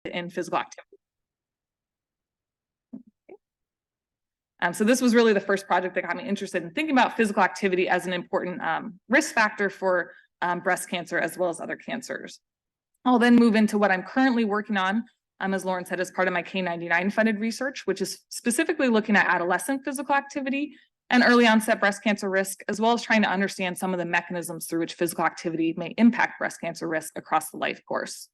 in physical activity. So this was really the first project that got me interested in thinking about physical activity as an important risk factor for breast cancer as well as other cancers. I'll then move into what I'm currently working on, as Lauren said, as part of my K99 funded research, which is specifically looking at adolescent physical activity and early onset breast cancer risk, as well as trying to understand some of the mechanisms through which physical activity may impact breast cancer risk across the life course.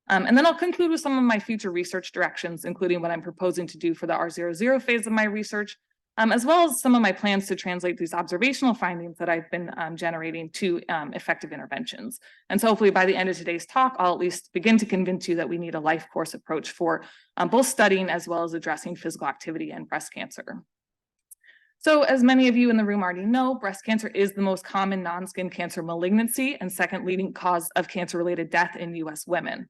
And then I'll conclude with some of my future research directions, including what I'm proposing to do for the R00 phase of my research, as well as some of my plans to translate these observational findings that I've been generating to effective interventions. And so hopefully by the end of today's talk, I'll at least begin to convince you that we need a life course approach for both studying as well as addressing physical activity and breast cancer. So as many of you in the room already know, breast cancer is the most common non-skin cancer malignancy and second leading cause of cancer-related death in US women.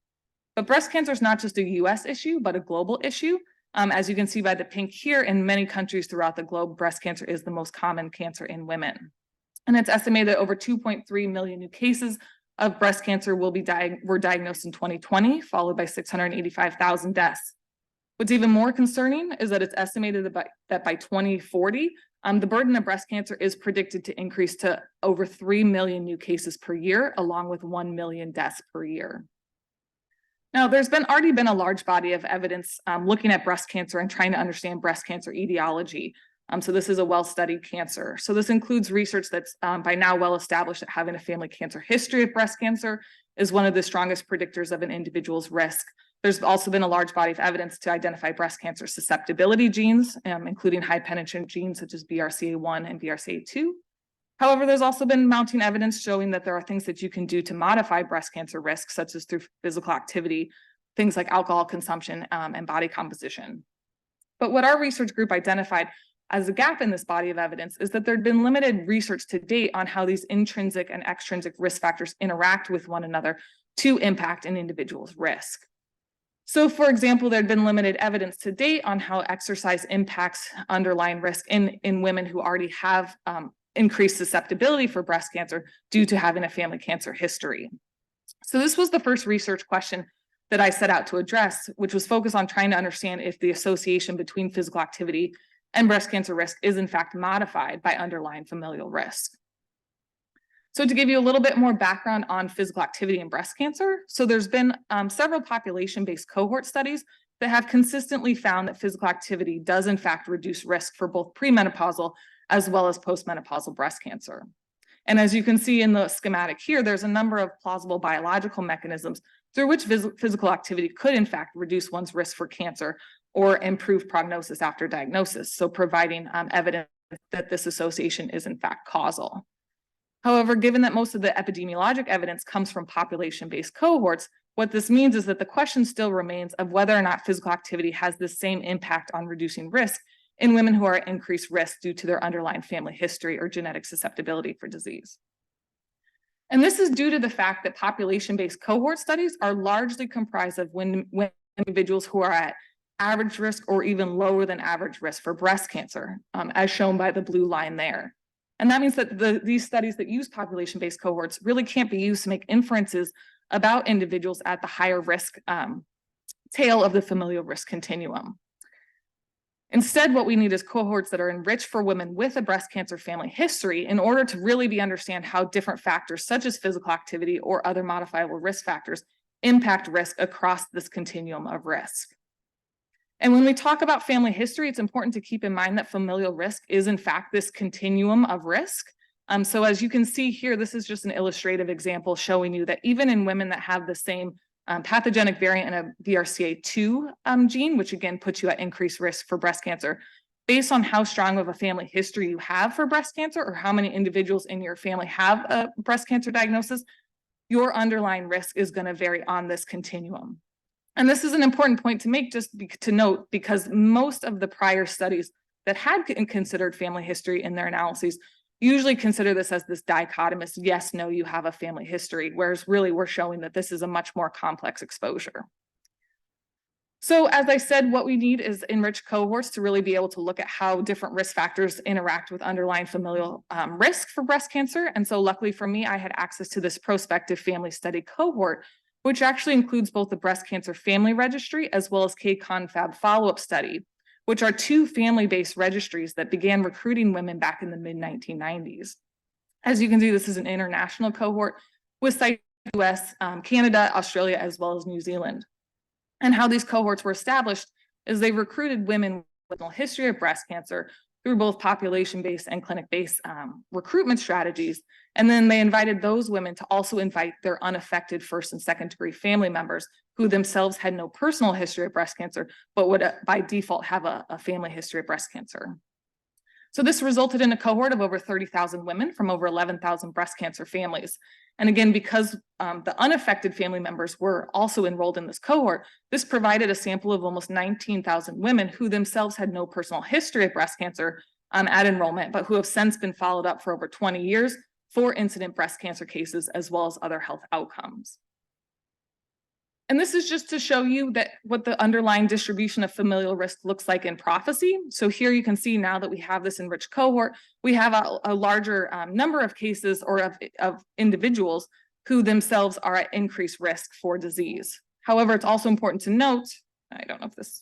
But breast cancer is not just a US issue, but a global issue. As you can see by the pink here, in many countries throughout the globe, breast cancer is the most common cancer in women. And it's estimated that over 2.3 million new cases of breast cancer were diagnosed in 2020, followed by 685,000 deaths. What's even more concerning is that it's estimated that by 2040, the burden of breast cancer is predicted to increase to over 3 million new cases per year, along with 1 million deaths per year. Now, there's already been a large body of evidence looking at breast cancer and trying to understand breast cancer etiology. So this is a well-studied cancer. So this includes research that's by now well established that having a family cancer history of breast cancer is one of the strongest predictors of an individual's risk. There's also been a large body of evidence to identify breast cancer susceptibility genes, including high penetrant genes such as BRCA1 and BRCA2. However, there's also been mounting evidence showing that there are things that you can do to modify breast cancer risk, such as through physical activity, things like alcohol consumption and body composition. But what our research group identified as a gap in this body of evidence is that there'd been limited research to date on how these intrinsic and extrinsic risk factors interact with one another to impact an individual's risk. So, for example, there'd been limited evidence to date on how exercise impacts underlying risk in women who already have increased susceptibility for breast cancer due to having a family cancer history. So this was the first research question that I set out to address, which was focused on trying to understand if the association between physical activity and breast cancer risk is in fact modified by underlying familial risk. So to give you a little bit more background on physical activity and breast cancer, so there's been several population-based cohort studies that have consistently found that physical activity does in fact reduce risk for both premenopausal as well as postmenopausal breast cancer. And as you can see in the schematic here, there's a number of plausible biological mechanisms through which physical activity could in fact reduce one's risk for cancer or improve prognosis after diagnosis, so providing evidence that this association is in fact causal. However, given that most of the epidemiologic evidence comes from population-based cohorts, what this means is that the question still remains of whether or not physical activity has the same impact on reducing risk in women who are at increased risk due to their underlying family history or genetic susceptibility for disease. And this is due to the fact that population-based cohort studies are largely comprised of individuals who are at average risk or even lower than average risk for breast cancer, as shown by the blue line there. And that means that these studies that use population-based cohorts really can't be used to make inferences about individuals at the higher risk tail of the familial risk continuum. Instead, what we need is cohorts that are enriched for women with a breast cancer family history in order to really understand how different factors such as physical activity or other modifiable risk factors impact risk across this continuum of risk. And when we talk about family history, it's important to keep in mind that familial risk is in fact this continuum of risk. So as you can see here, this is just an illustrative example showing you that even in women that have the same pathogenic variant in a BRCA2 gene, which again puts you at increased risk for breast cancer, based on how strong of a family history you have for breast cancer or how many individuals in your family have a breast cancer diagnosis, your underlying risk is going to vary on this continuum. And this is an important point to make, just to note, because most of the prior studies that had considered family history in their analyses usually consider this as this dichotomous, yes, no, you have a family history, whereas really we're showing that this is a much more complex exposure. So as I said, what we need is enriched cohorts to really be able to look at how different risk factors interact with underlying familial risk for breast cancer. And so luckily for me, I had access to this prospective family study cohort which actually includes both the Breast Cancer Family Registry as well as Kehm follow-up study, which are two family-based registries that began recruiting women back in the mid-1990s. As you can see, this is an international cohort with sites in the US, Canada, Australia, as well as New Zealand. And how these cohorts were established is they recruited women with a history of breast cancer through both population-based and clinic-based recruitment strategies. And then they invited those women to also invite their unaffected first and second degree family members who themselves had no personal history of breast cancer, but would by default have a family history of breast cancer. So this resulted in a cohort of over 30,000 women from over 11,000 breast cancer families. And again, because the unaffected family members were also enrolled in this cohort, this provided a sample of almost 19,000 women who themselves had no personal history of breast cancer at enrollment, but who have since been followed up for over 20 years for incident breast cancer cases, as well as other health outcomes. And this is just to show you that what the underlying distribution of familial risk looks like in prophecy. So here you can see now that we have this enriched cohort, we have a larger number of cases or of individuals who themselves are at increased risk for disease. However, it's also important to note, I don't know if this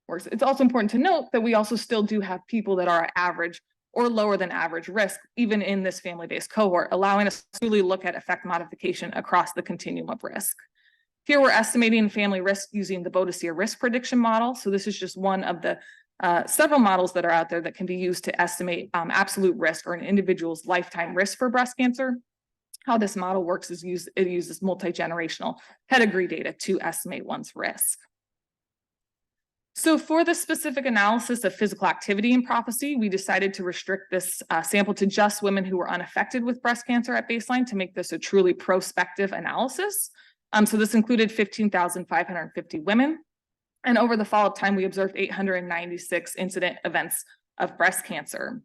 works, it's also important to note that we also still do have people that are at average or lower than average risk, even in this family-based cohort, allowing us to really look at effect modification across the continuum of risk. Here we're estimating family risk using the Boadicea risk prediction model. So this is just one of the several models that are out there that can be used to estimate absolute risk or an individual's lifetime risk for breast cancer. How this model works is it uses multi-generational pedigree data to estimate one's risk. So for the specific analysis of physical activity in prophecy, we decided to restrict this sample to just women who were unaffected with breast cancer at baseline to make this a truly prospective analysis. So this included 15,550 women. And over the follow-up time, we observed 896 incident events of breast cancer.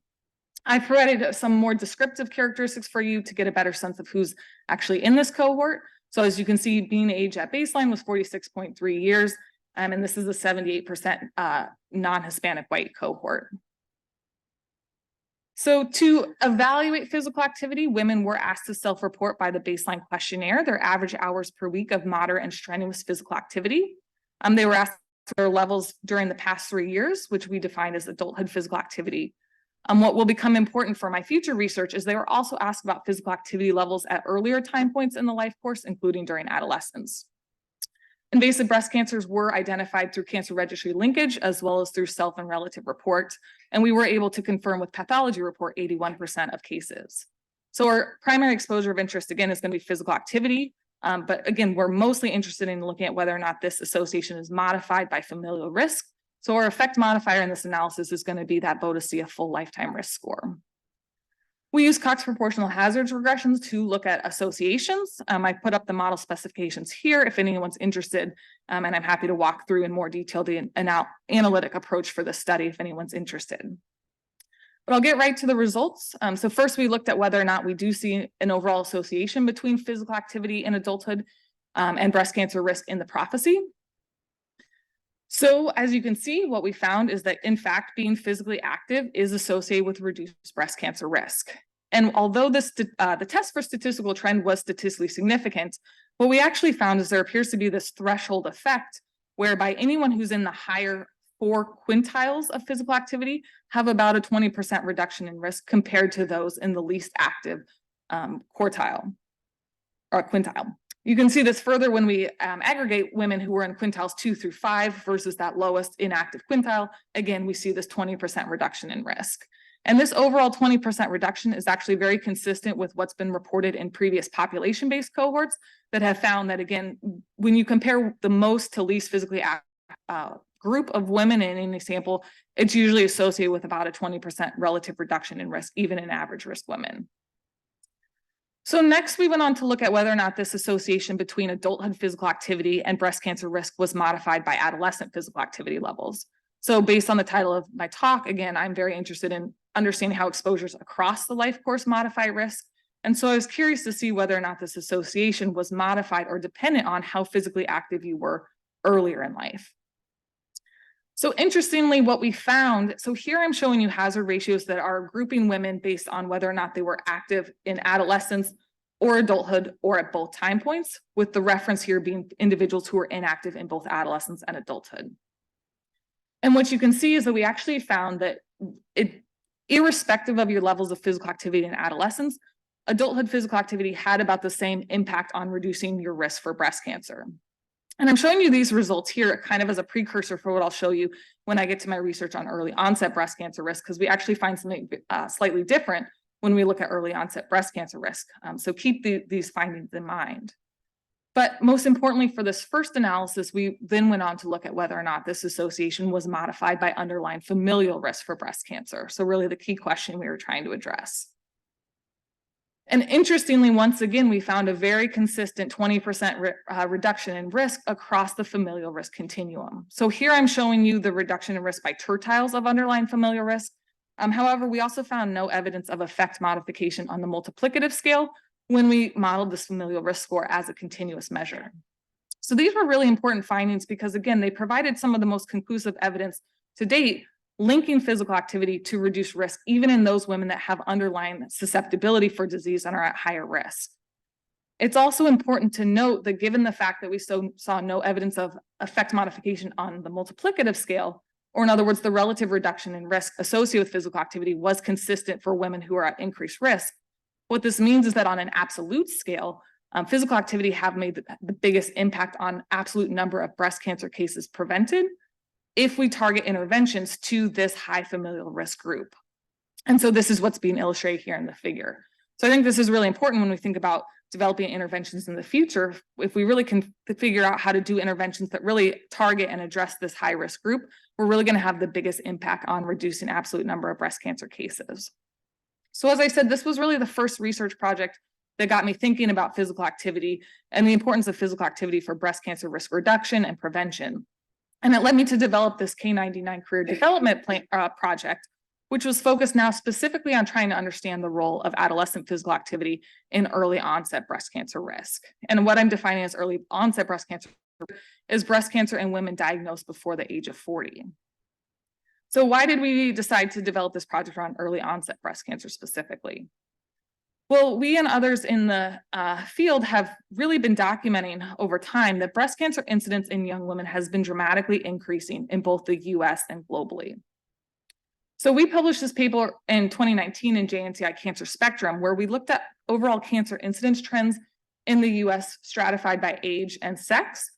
I provided some more descriptive characteristics for you to get a better sense of who's actually in this cohort. So as you can see, mean age at baseline was 46.3 years. And this is a 78% non-Hispanic white cohort. So to evaluate physical activity, women were asked to self-report by the baseline questionnaire their average hours per week of moderate and strenuous physical activity. They were asked their levels during the past 3 years, which we define as adulthood physical activity. What will become important for my future research is they were also asked about physical activity levels at earlier time points in the life course, including during adolescence. Invasive breast cancers were identified through cancer registry linkage, as well as through self and relative report. And we were able to confirm with pathology report 81% of cases. So our primary exposure of interest, again, is going to be physical activity. But again, we're mostly interested in looking at whether or not this association is modified by familial risk. So our effect modifier in this analysis is going to be that Boadicea full lifetime risk score. We use Cox proportional hazards regressions to look at associations. I put up the model specifications here if anyone's interested, and I'm happy to walk through in more detail the analytic approach for the study if anyone's interested. But I'll get right to the results. So first we looked at whether or not we do see an overall association between physical activity in adulthood and breast cancer risk in the prophecy. So as you can see, what we found is that in fact, being physically active is associated with reduced breast cancer risk. And although this the test for statistical trend was statistically significant, what we actually found is there appears to be this threshold effect whereby anyone who's in the higher 4 quintiles of physical activity have about a 20% reduction in risk compared to those in the least active quartile or quintile. You can see this further when we aggregate women who were in quintiles 2 through 5 versus that lowest inactive quintile. Again, we see this 20% reduction in risk. And this overall 20% reduction is actually very consistent with what's been reported in previous population-based cohorts that have found that, again, when you compare the most to least physically active group of women in any sample, it's usually associated with about a 20% relative reduction in risk, even in average risk women. So next, we went on to look at whether or not this association between adulthood physical activity and breast cancer risk was modified by adolescent physical activity levels. So based on the title of my talk, again, I'm very interested in understanding how exposures across the life course modify risk. And so I was curious to see whether or not this association was modified or dependent on how physically active you were earlier in life. So interestingly, what we found, so here I'm showing you hazard ratios that are grouping women based on whether or not they were active in adolescence or adulthood or at both time points, with the reference here being individuals who are inactive in both adolescence and adulthood. And what you can see is that we actually found that irrespective of your levels of physical activity in adolescence, adulthood physical activity had about the same impact on reducing your risk for breast cancer. And I'm showing you these results here kind of as a precursor for what I'll show you when I get to my research on early onset breast cancer risk, because we actually find something slightly different when we look at early onset breast cancer risk. So keep these findings in mind. But most importantly, for this first analysis, we then went on to look at whether or not this association was modified by underlying familial risk for breast cancer. So really the key question we were trying to address. And interestingly, once again, we found a very consistent 20% reduction in risk across the familial risk continuum. So here I'm showing you the reduction in risk by tertiles of underlying familial risk. However, we also found no evidence of effect modification on the multiplicative scale when we modeled this familial risk score as a continuous measure. So these were really important findings because, again, they provided some of the most conclusive evidence to date linking physical activity to reduce risk, even in those women that have underlying susceptibility for disease and are at higher risk. It's also important to note that given the fact that we saw no evidence of effect modification on the multiplicative scale, or in other words, the relative reduction in risk associated with physical activity was consistent for women who are at increased risk, what this means is that on an absolute scale, physical activity have made the biggest impact on absolute number of breast cancer cases prevented if we target interventions to this high familial risk group. And so this is what's being illustrated here in the figure. So I think this is really important when we think about developing interventions in the future. If we really can figure out how to do interventions that really target and address this high risk group, we're really going to have the biggest impact on reducing absolute number of breast cancer cases. So as I said, this was really the first research project that got me thinking about physical activity and the importance of physical activity for breast cancer risk reduction and prevention. And it led me to develop this K99 career development project, which was focused now specifically on trying to understand the role of adolescent physical activity in early onset breast cancer risk. And what I'm defining as early onset breast cancer is breast cancer in women diagnosed before the age of 40. So why did we decide to develop this project around early onset breast cancer specifically? Well, we and others in the field have really been documenting over time that breast cancer incidence in young women has been dramatically increasing in both the US and globally. So we published this paper in 2019 in JNCI Cancer Spectrum, where we looked at overall cancer incidence trends in the US stratified by age and sex.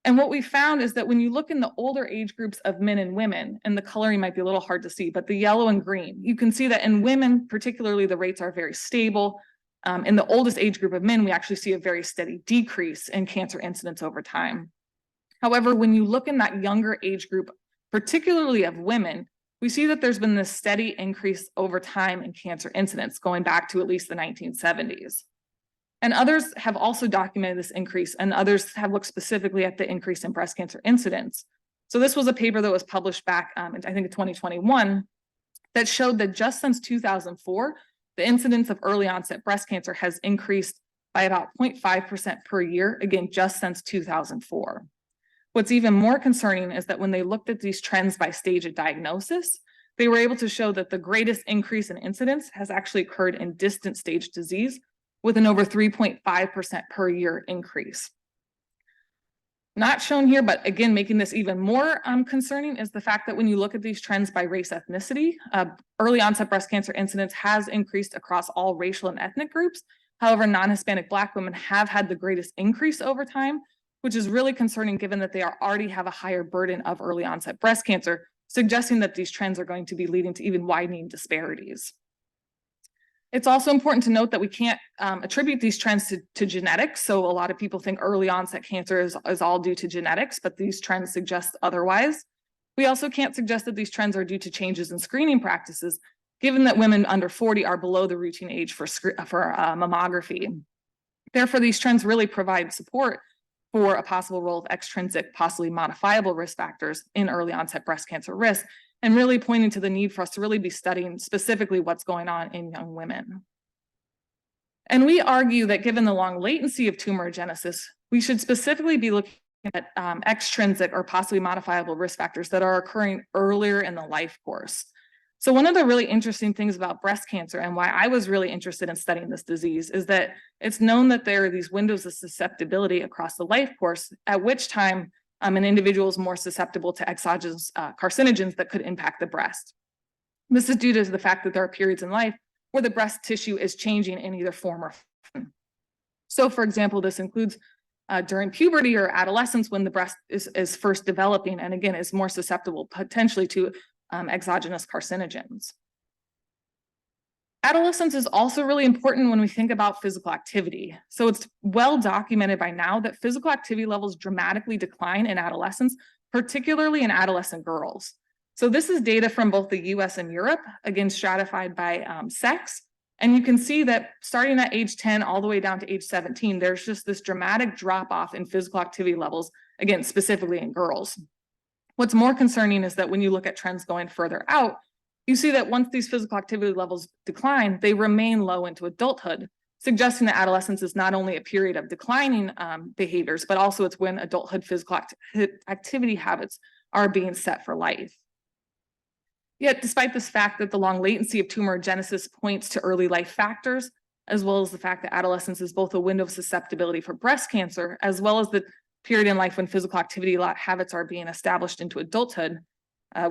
And what we found is that when you look in the older age groups of men and women, and the coloring might be a little hard to see, but the yellow and green, you can see that in women, particularly, the rates are very stable. In the oldest age group of men, we actually see a very steady decrease in cancer incidence over time. However, when you look in that younger age group, particularly of women, we see that there's been this steady increase over time in cancer incidence going back to at least the 1970s. And others have also documented this increase, and others have looked specifically at the increase in breast cancer incidence. So this was a paper that was published back, I think, in 2021, that showed that just since 2004, the incidence of early onset breast cancer has increased by about 0.5% per year, again, just since 2004. What's even more concerning is that when they looked at these trends by stage of diagnosis, they were able to show that the greatest increase in incidence has actually occurred in distant stage disease, with an over 3.5% per year increase. Not shown here, but again, making this even more concerning is the fact that when you look at these trends by race ethnicity, early onset breast cancer incidence has increased across all racial and ethnic groups. However, non-Hispanic Black women have had the greatest increase over time, which is really concerning given that they already have a higher burden of early onset breast cancer, suggesting that these trends are going to be leading to even widening disparities. It's also important to note that we can't attribute these trends to genetics. So a lot of people think early onset cancer is all due to genetics, but these trends suggest otherwise. We also can't suggest that these trends are due to changes in screening practices, given that women under 40 are below the routine age for mammography. Therefore, these trends really provide support for a possible role of extrinsic, possibly modifiable risk factors in early onset breast cancer risk, and really pointing to the need for us to really be studying specifically what's going on in young women. And we argue that given the long latency of tumorigenesis, we should specifically be looking at extrinsic or possibly modifiable risk factors that are occurring earlier in the life course. So one of the really interesting things about breast cancer and why I was really interested in studying this disease is that it's known that there are these windows of susceptibility across the life course, at which time an individual is more susceptible to exogenous carcinogens that could impact the breast. This is due to the fact that there are periods in life where the breast tissue is changing in either form or function. So for example, this includes during puberty or adolescence when the breast is first developing and again is more susceptible potentially to exogenous carcinogens. Adolescence is also really important when we think about physical activity. So it's well documented by now that physical activity levels dramatically decline in adolescence, particularly in adolescent girls. So this is data from both the US and Europe, again stratified by sex. And you can see that starting at age 10 all the way down to age 17, there's just this dramatic drop off in physical activity levels, again, specifically in girls. What's more concerning is that when you look at trends going further out, you see that once these physical activity levels decline, they remain low into adulthood, suggesting that adolescence is not only a period of declining behaviors, but also it's when adulthood physical activity habits are being set for life. Yet, despite this fact that the long latency of tumorigenesis points to early life factors, as well as the fact that adolescence is both a window of susceptibility for breast cancer, as well as the period in life when physical activity habits are being established into adulthood,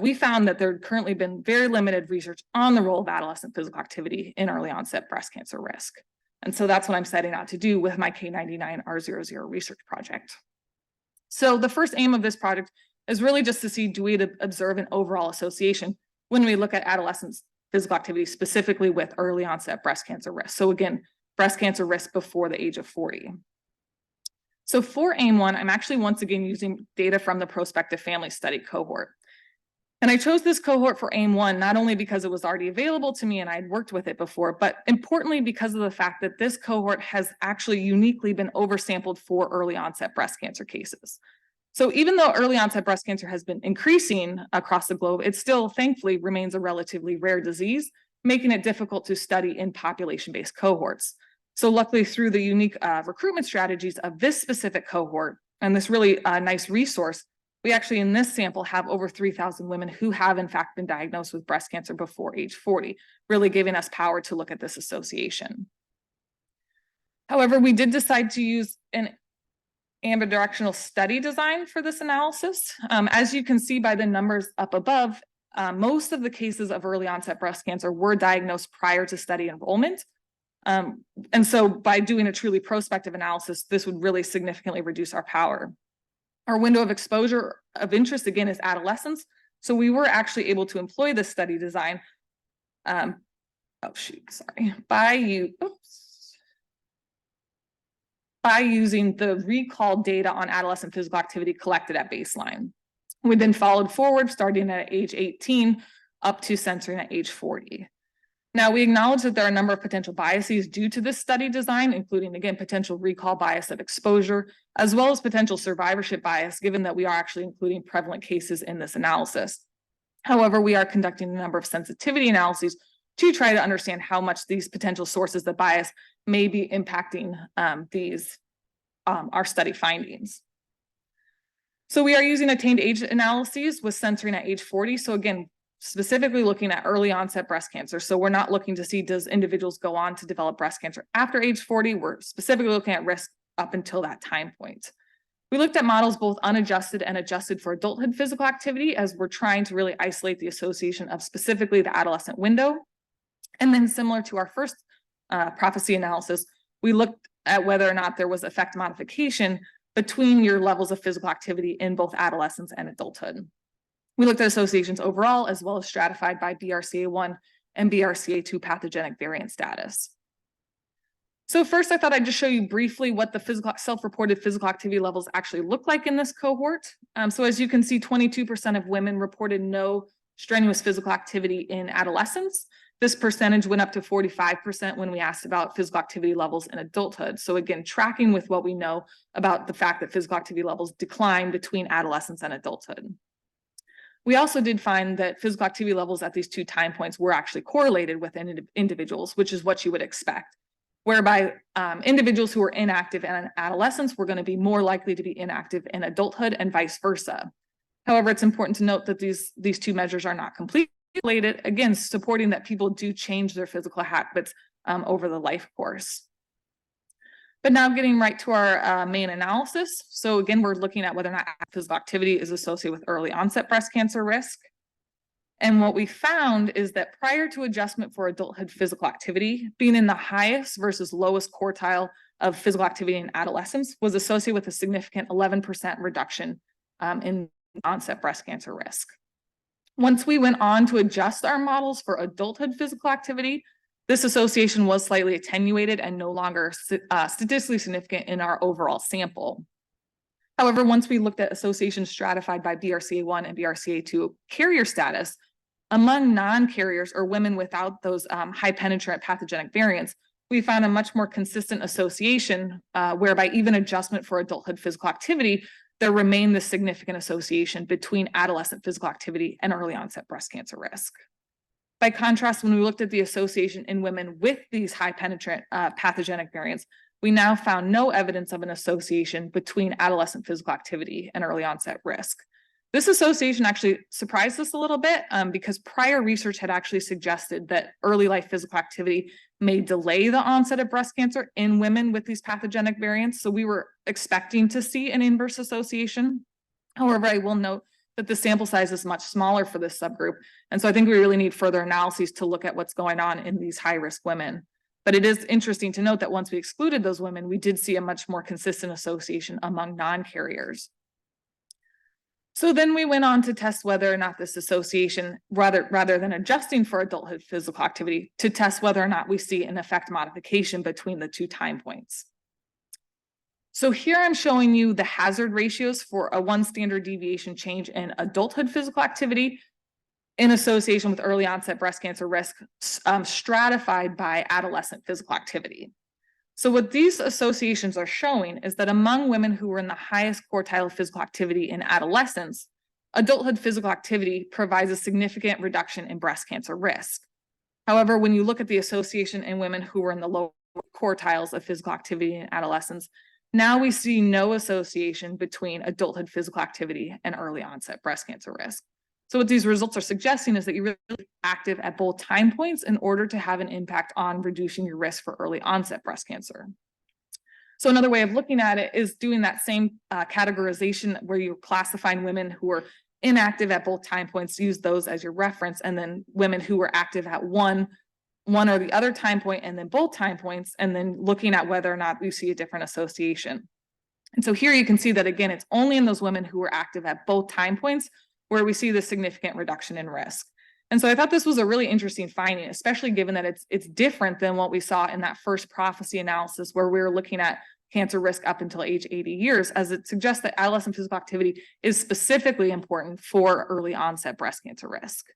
we found that there had currently been very limited research on the role of adolescent physical activity in early onset breast cancer risk. And so that's what I'm setting out to do with my K99R00 research project. So the first aim of this project is really just to see, do we observe an overall association when we look at adolescents' physical activity, specifically with early onset breast cancer risk. So again, breast cancer risk before the age of 40. So for AIM-1, I'm actually once again using data from the prospective family study cohort. And I chose this cohort for AIM-1 not only because it was already available to me and I had worked with it before, but importantly because of the fact that this cohort has actually uniquely been oversampled for early onset breast cancer cases. So even though early onset breast cancer has been increasing across the globe, it still thankfully remains a relatively rare disease, making it difficult to study in population-based cohorts. So luckily through the unique recruitment strategies of this specific cohort and this really nice resource, we actually in this sample have over 3,000 women who have in fact been diagnosed with breast cancer before age 40, really giving us power to look at this association. However, we did decide to use an ambidirectional study design for this analysis. As you can see by the numbers up above, most of the cases of early onset breast cancer were diagnosed prior to study enrollment. And so by doing a truly prospective analysis, this would really significantly reduce our power. Our window of exposure of interest, again, is adolescence. So we were actually able to employ this study design, by using the recall data on adolescent physical activity collected at baseline. We then followed forward, starting at age 18, up to censoring at age 40. Now, we acknowledge that there are a number of potential biases due to this study design, including, again, potential recall bias of exposure, as well as potential survivorship bias, given that we are actually including prevalent cases in this analysis. However, we are conducting a number of sensitivity analyses to try to understand how much these potential sources of bias may be impacting our study findings. So we are using attained age analyses with censoring at age 40. So again, specifically looking at early onset breast cancer. So we're not looking to see does individuals go on to develop breast cancer after age 40. We're specifically looking at risk up until that time point. We looked at models both unadjusted and adjusted for adulthood physical activity as we're trying to really isolate the association of specifically the adolescent window. And then similar to our first prophecy analysis, we looked at whether or not there was effect modification between your levels of physical activity in both adolescence and adulthood. We looked at associations overall, as well as stratified by BRCA1 and BRCA2 pathogenic variant status. So first, I thought I'd just show you briefly what the self-reported physical activity levels actually look like in this cohort. So as you can see, 22% of women reported no strenuous physical activity in adolescence. This percentage went up to 45% when we asked about physical activity levels in adulthood. So again, tracking with what we know about the fact that physical activity levels decline between adolescence and adulthood. We also did find that physical activity levels at these two time points were actually correlated with individuals, which is what you would expect, whereby individuals who were inactive in adolescence were going to be more likely to be inactive in adulthood and vice versa. However, it's important to note that these two measures are not completely related, again, supporting that people do change their physical habits over the life course. But now getting right to our main analysis. So again, we're looking at whether or not physical activity is associated with early onset breast cancer risk. And what we found is that prior to adjustment for adulthood physical activity, being in the highest versus lowest quartile of physical activity in adolescence was associated with a significant 11% reduction in onset breast cancer risk. Once we went on to adjust our models for adulthood physical activity, this association was slightly attenuated and no longer statistically significant in our overall sample. However, once we looked at associations stratified by BRCA1 and BRCA2 carrier status, among non-carriers or women without those high penetrant pathogenic variants, we found a much more consistent association whereby even adjustment for adulthood physical activity, there remained this significant association between adolescent physical activity and early onset breast cancer risk. By contrast, when we looked at the association in women with these high penetrant pathogenic variants, we now found no evidence of an association between adolescent physical activity and early onset risk. This association actually surprised us a little bit because prior research had actually suggested that early life physical activity may delay the onset of breast cancer in women with these pathogenic variants. So we were expecting to see an inverse association. However, I will note that the sample size is much smaller for this subgroup. And so I think we really need further analyses to look at what's going on in these high-risk women. But it is interesting to note that once we excluded those women, we did see a much more consistent association among non-carriers. So then we went on to test whether or not this association, rather than adjusting for adulthood physical activity, to test whether or not we see an effect modification between the two time points. So here I'm showing you the hazard ratios for a 1 standard deviation change in adulthood physical activity in association with early onset breast cancer risk, stratified by adolescent physical activity. So what these associations are showing is that among women who were in the highest quartile of physical activity in adolescence, adulthood physical activity provides a significant reduction in breast cancer risk. However, when you look at the association in women who were in the lower quartiles of physical activity in adolescence, now we see no association between adulthood physical activity and early onset breast cancer risk. So what these results are suggesting is that you're really active at both time points in order to have an impact on reducing your risk for early onset breast cancer. So another way of looking at it is doing that same categorization where you're classifying women who are inactive at both time points, use those as your reference, and then women who were active at one or the other time point and then both time points, and then looking at whether or not you see a different association. And so here you can see that, again, it's only in those women who were active at both time points where we see the significant reduction in risk. And so I thought this was a really interesting finding, especially given that it's different than what we saw in that first prophecy analysis where we were looking at cancer risk up until age 80 years, as it suggests that adolescent physical activity is specifically important for early onset breast cancer risk.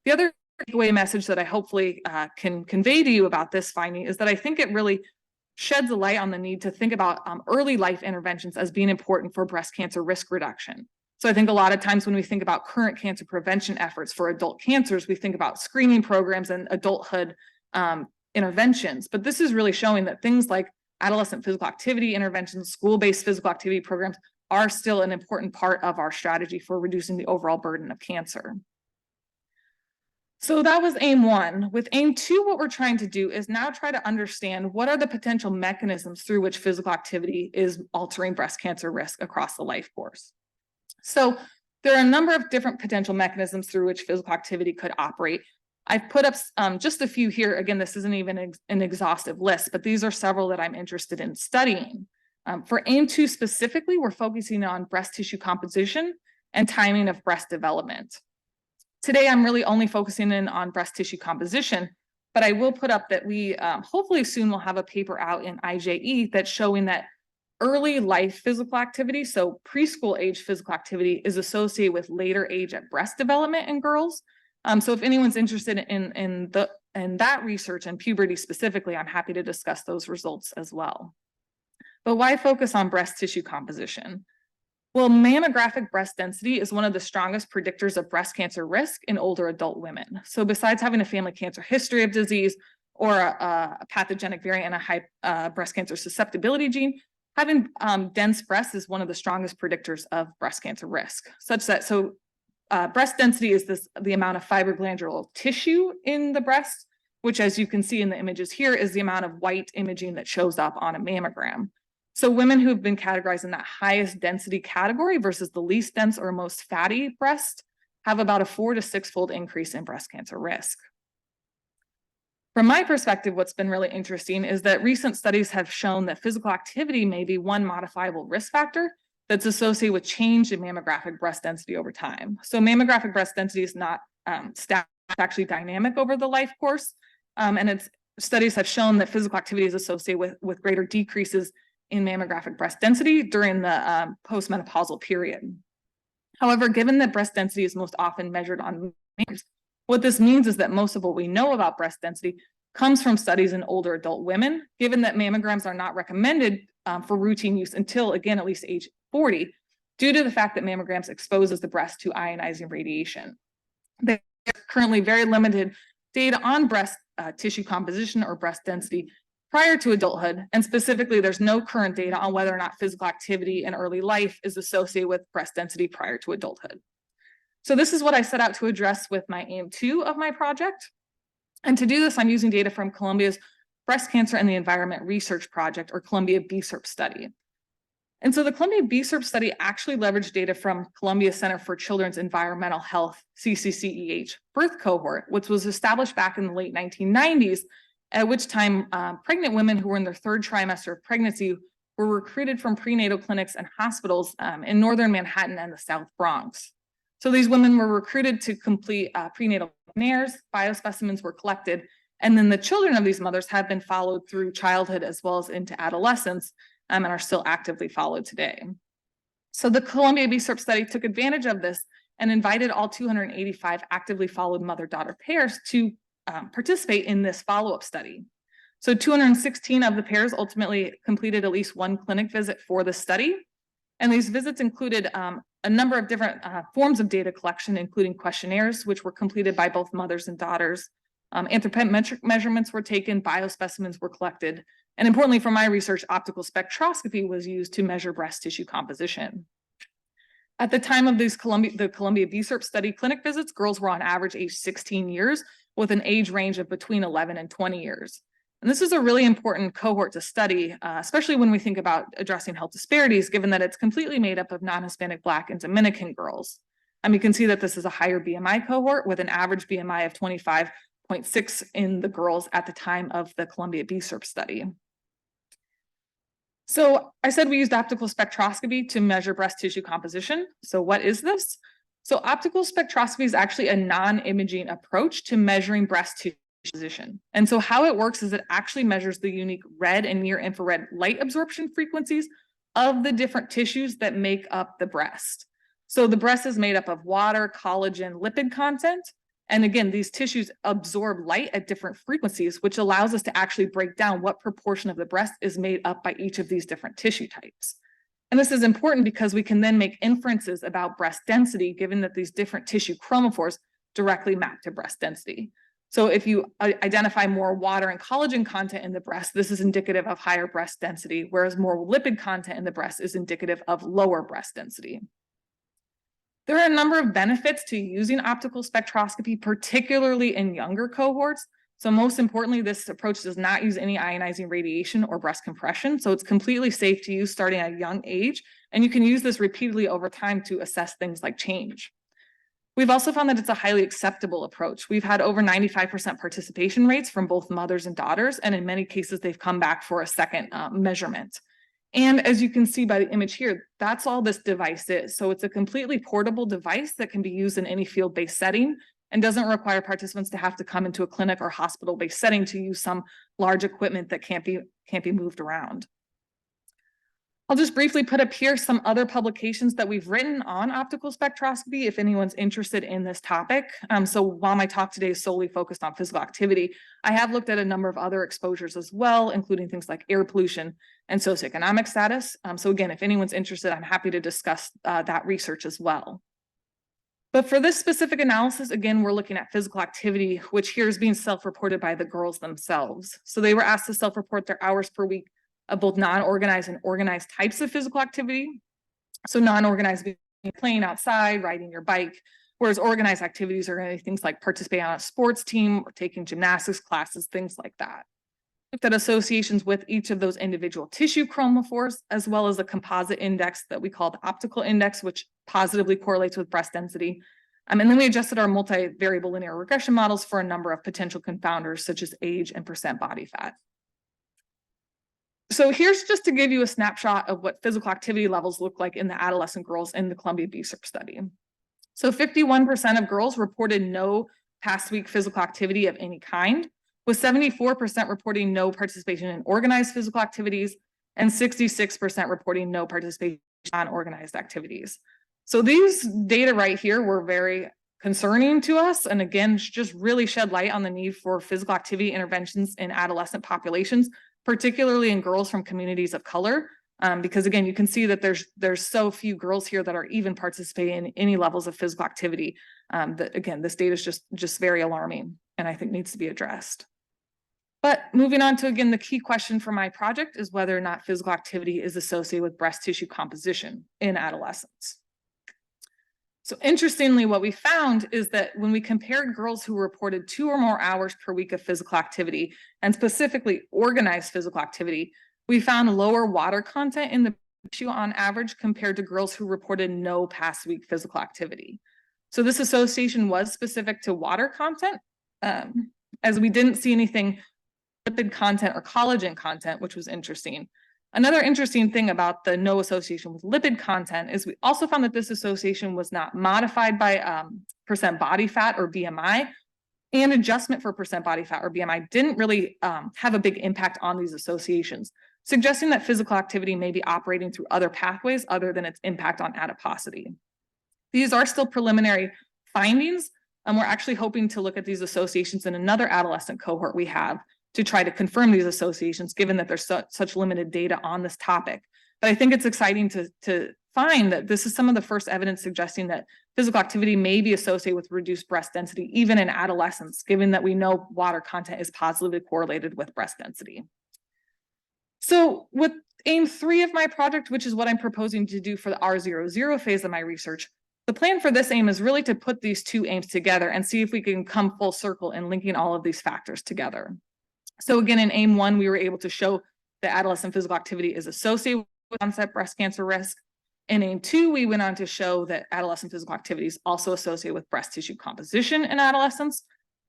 The other takeaway message that I hopefully can convey to you about this finding is that I think it really sheds a light on the need to think about early life interventions as being important for breast cancer risk reduction. So I think a lot of times when we think about current cancer prevention efforts for adult cancers, we think about screening programs and adulthood interventions. But this is really showing that things like adolescent physical activity interventions, school-based physical activity programs are still an important part of our strategy for reducing the overall burden of cancer. So that was aim 1. With aim 2, what we're trying to do is now try to understand what are the potential mechanisms through which physical activity is altering breast cancer risk across the life course. So there are a number of different potential mechanisms through which physical activity could operate. I've put up just a few here. Again, this isn't even an exhaustive list, but these are several that I'm interested in studying. For aim 2 specifically, we're focusing on breast tissue composition and timing of breast development. Today, I'm really only focusing in on breast tissue composition, but I will put up that we hopefully soon will have a paper out in IJE that's showing that early life physical activity, so preschool age physical activity, is associated with later age at breast development in girls. So if anyone's interested in that research and puberty specifically, I'm happy to discuss those results as well. But why focus on breast tissue composition? Well, mammographic breast density is one of the strongest predictors of breast cancer risk in older adult women. So besides having a family cancer history of disease or a pathogenic variant and a high breast cancer susceptibility gene, having dense breasts is one of the strongest predictors of breast cancer risk, such that breast density is the amount of fibroglandular tissue in the breast, which, as you can see in the images here, is the amount of white imaging that shows up on a mammogram. So women who have been categorized in that highest density category versus the least dense or most fatty breast have about a 4 to 6-fold increase in breast cancer risk. From my perspective, what's been really interesting is that recent studies have shown that physical activity may be one modifiable risk factor that's associated with change in mammographic breast density over time. So mammographic breast density is not static, actually dynamic over the life course. And studies have shown that physical activity is associated with greater decreases in mammographic breast density during the postmenopausal period. However, given that breast density is most often measured on mammograms, what this means is that most of what we know about breast density comes from studies in older adult women, given that mammograms are not recommended for routine use until, again, at least age 40, due to the fact that mammograms exposes the breast to ionizing radiation. There's currently very limited data on breast tissue composition or breast density prior to adulthood, and specifically, there's no current data on whether or not physical activity in early life is associated with breast density prior to adulthood. So this is what I set out to address with my aim 2 of my project. And to do this, I'm using data from Columbia's Breast Cancer and the Environment Research Project, or Columbia BSERP study. And so the Columbia BSERP study actually leveraged data from Columbia Center for Children's Environmental Health, CCCEH, birth cohort, which was established back in the late 1990s, at which time pregnant women who were in their 3rd trimester of pregnancy were recruited from prenatal clinics and hospitals in northern Manhattan and the South Bronx. So these women were recruited to complete prenatal questionnaires, biospecimens were collected, and then the children of these mothers have been followed through childhood as well as into adolescence and are still actively followed today. So the Columbia BSERP study took advantage of this and invited all 285 actively followed mother-daughter pairs to participate in this follow-up study. So 216 of the pairs ultimately completed at least one clinic visit for the study. And these visits included a number of different forms of data collection, including questionnaires, which were completed by both mothers and daughters. Anthropometric measurements were taken, biospecimens were collected, and importantly for my research, optical spectroscopy was used to measure breast tissue composition. At the time of the Columbia BSERP study clinic visits, girls were on average age 16 years with an age range of between 11 and 20 years. And this is a really important cohort to study, especially when we think about addressing health disparities, given that it's completely made up of non-Hispanic, Black, and Dominican girls. And we can see that this is a higher BMI cohort with an average BMI of 25.6 in the girls at the time of the Columbia BSERP study. So I said we used optical spectroscopy to measure breast tissue composition. So what is this? So optical spectroscopy is actually a non-imaging approach to measuring breast tissue composition. And so how it works is it actually measures the unique red and near infrared light absorption frequencies of the different tissues that make up the breast. So the breast is made up of water, collagen, lipid content. And again, these tissues absorb light at different frequencies, which allows us to actually break down what proportion of the breast is made up by each of these different tissue types. And this is important because we can then make inferences about breast density, given that these different tissue chromophores directly map to breast density. So if you identify more water and collagen content in the breast, this is indicative of higher breast density, whereas more lipid content in the breast is indicative of lower breast density. There are a number of benefits to using optical spectroscopy, particularly in younger cohorts. So most importantly, this approach does not use any ionizing radiation or breast compression. So it's completely safe to use starting at a young age. And you can use this repeatedly over time to assess things like change. We've also found that it's a highly acceptable approach. We've had over 95% participation rates from both mothers and daughters, and in many cases, they've come back for a second measurement. And as you can see by the image here, that's all this device is. So it's a completely portable device that can be used in any field-based setting and doesn't require participants to have to come into a clinic or hospital-based setting to use some large equipment that can't be moved around. I'll just briefly put up here some other publications that we've written on optical spectroscopy if anyone's interested in this topic. So while my talk today is solely focused on physical activity, I have looked at a number of other exposures as well, including things like air pollution and socioeconomic status. So again, if anyone's interested, I'm happy to discuss that research as well. But for this specific analysis, again, we're looking at physical activity, which here is being self-reported by the girls themselves. So they were asked to self-report their hours per week of both non-organized and organized types of physical activity. So non-organized being playing outside, riding your bike, whereas organized activities are going to be things like participating on a sports team or taking gymnastics classes, things like that. Looked at associations with each of those individual tissue chromophores, as well as a composite index that we call the optical index, which positively correlates with breast density. And then we adjusted our multivariable linear regression models for a number of potential confounders, such as age and percent body fat. So here's just to give you a snapshot of what physical activity levels look like in the adolescent girls in the Columbia BSERP study. So 51% of girls reported no past week physical activity of any kind, with 74% reporting no participation in organized physical activities and 66% reporting no participation in unorganized activities. So these data right here were very concerning to us, and again, just really shed light on the need for physical activity interventions in adolescent populations, particularly in girls from communities of color. Because again, you can see that there's so few girls here that are even participating in any levels of physical activity. That again, this data is just very alarming, and I think needs to be addressed. But moving on to, again, the key question for my project is whether or not physical activity is associated with breast tissue composition in adolescents. So interestingly, what we found is that when we compared girls who reported 2 or more hours per week of physical activity, and specifically organized physical activity, we found lower water content in the tissue on average compared to girls who reported no past week physical activity. So this association was specific to water content, as we didn't see anything lipid content or collagen content, which was interesting. Another interesting thing about the no association with lipid content is we also found that this association was not modified by percent body fat or BMI, and adjustment for percent body fat or BMI didn't really have a big impact on these associations, suggesting that physical activity may be operating through other pathways other than its impact on adiposity. These are still preliminary findings, and we're actually hoping to look at these associations in another adolescent cohort we have to try to confirm these associations, given that there's such limited data on this topic. But I think it's exciting to find that this is some of the first evidence suggesting that physical activity may be associated with reduced breast density, even in adolescents, given that we know water content is positively correlated with breast density. So with aim 3 of my project, which is what I'm proposing to do for the R00 phase of my research, the plan for this aim is really to put these two aims together and see if we can come full circle in linking all of these factors together. So again, in aim 1, we were able to show that adolescent physical activity is associated with onset breast cancer risk. In aim 2, we went on to show that adolescent physical activity is also associated with breast tissue composition in adolescents.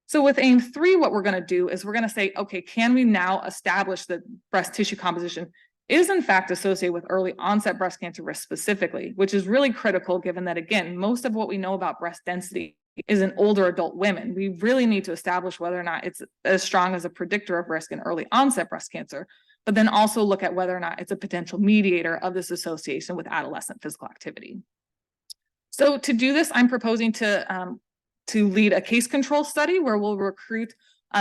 So with aim 3, what we're going to do is we're going to say, okay, can we now establish that breast tissue composition is in fact associated with early onset breast cancer risk specifically, which is really critical given that, again, most of what we know about breast density is in older adult women. We really need to establish whether or not it's as strong as a predictor of risk in early onset breast cancer, but then also look at whether or not it's a potential mediator of this association with adolescent physical activity. So to do this, I'm proposing to lead a case control study where we'll recruit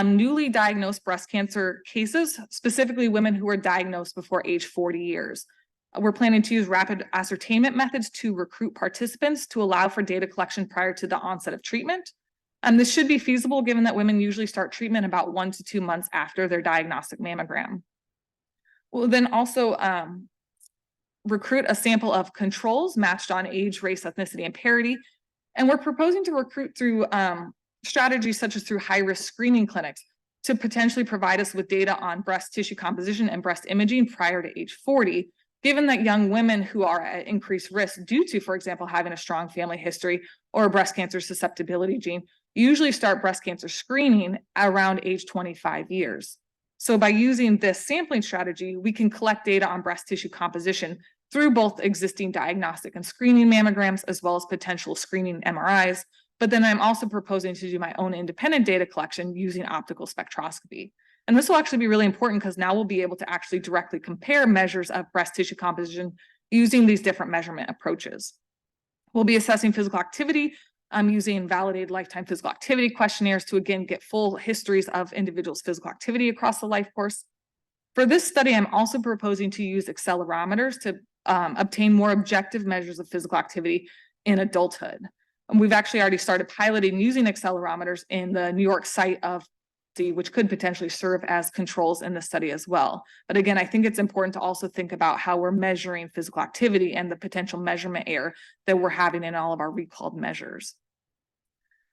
newly diagnosed breast cancer cases, specifically women who were diagnosed before age 40 years. We're planning to use rapid ascertainment methods to recruit participants to allow for data collection prior to the onset of treatment. This should be feasible given that women usually start treatment about 1 to 2 months after their diagnostic mammogram. We'll then also recruit a sample of controls matched on age, race, ethnicity, and parity. And we're proposing to recruit through strategies such as through high-risk screening clinics to potentially provide us with data on breast tissue composition and breast imaging prior to age 40, given that young women who are at increased risk due to, for example, having a strong family history or a breast cancer susceptibility gene, usually start breast cancer screening around age 25 years. So by using this sampling strategy, we can collect data on breast tissue composition through both existing diagnostic and screening mammograms, as well as potential screening MRIs. But then I'm also proposing to do my own independent data collection using optical spectroscopy. And this will actually be really important because now we'll be able to actually directly compare measures of breast tissue composition using these different measurement approaches. We'll be assessing physical activity using validated lifetime physical activity questionnaires to, again, get full histories of individuals' physical activity across the life course. For this study, I'm also proposing to use accelerometers to obtain more objective measures of physical activity in adulthood. And we've actually already started piloting using accelerometers in the New York site of which could potentially serve as controls in the study as well. But again, I think it's important to also think about how we're measuring physical activity and the potential measurement error that we're having in all of our recalled measures.